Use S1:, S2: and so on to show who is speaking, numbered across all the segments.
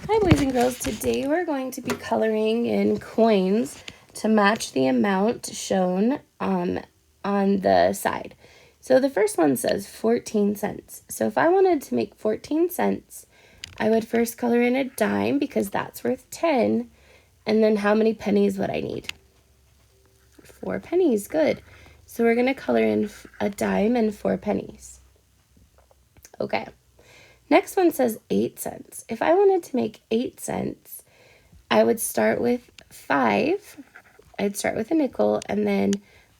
S1: Hi boys and girls, today we're going to be coloring in coins to match the amount shown on the side. So the first one says 14 cents. So if I wanted to make 14 cents, I would first color in a dime because that's worth 10. And then how many pennies would I need? 4 pennies, good. So we're going to color in a dime and 4 pennies. Okay. Next one says 8 cents. If I wanted to make 8 cents, I would start with 5. I'd start with a nickel, and then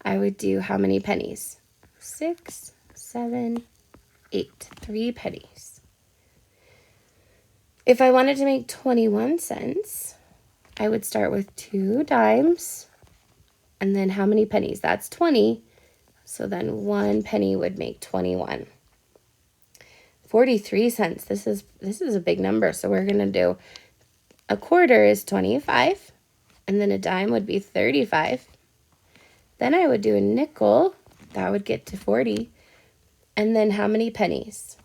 S1: I would do how many pennies? 6, 7, 8. 3 pennies. If I wanted to make 21 cents, I would start with 2 dimes, and then how many pennies? That's 20. So then 1 penny would make 21. 43 cents. This is a big number, so we're going to do a quarter is 25, and then a dime would be 35. Then I would do a nickel. That would get to 40. And then how many pennies?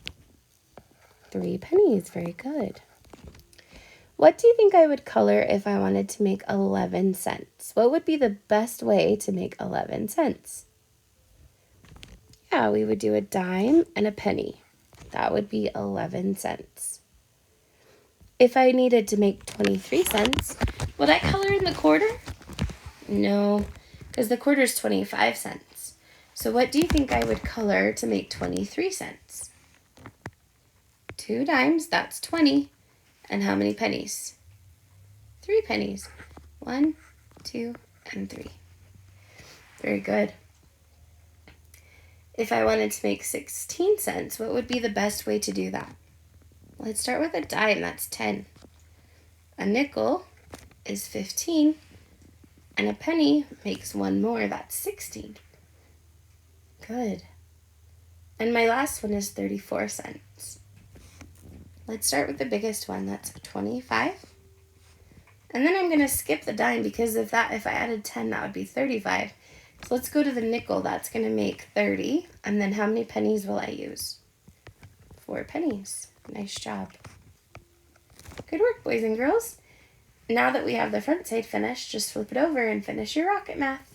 S1: 3 pennies. Very good. What do you think I would color if I wanted to make 11 cents? What would be the best way to make 11 cents? Yeah, we would do a dime and a penny. That would be 11 cents. If I needed to make 23 cents, would I color in the quarter? No, because the quarter is 25 cents. So what do you think I would color to make 23 cents? 2 dimes, that's 20. And how many pennies? 3 pennies. 1, 2, and 3. Very good. If I wanted to make 16 cents, what would be the best way to do that? Let's start with a dime, that's 10. A nickel is 15. And a penny makes 1 more, that's 16. Good. And my last one is 34 cents. Let's start with the biggest one, that's 25. And then I'm going to skip the dime because if I added 10, that would be 35. So let's go to the nickel, that's going to make 30. And then how many pennies will I use? 4 pennies. Nice job. Good work, boys and girls. Now that we have the front side finished, just flip it over and finish your rocket math.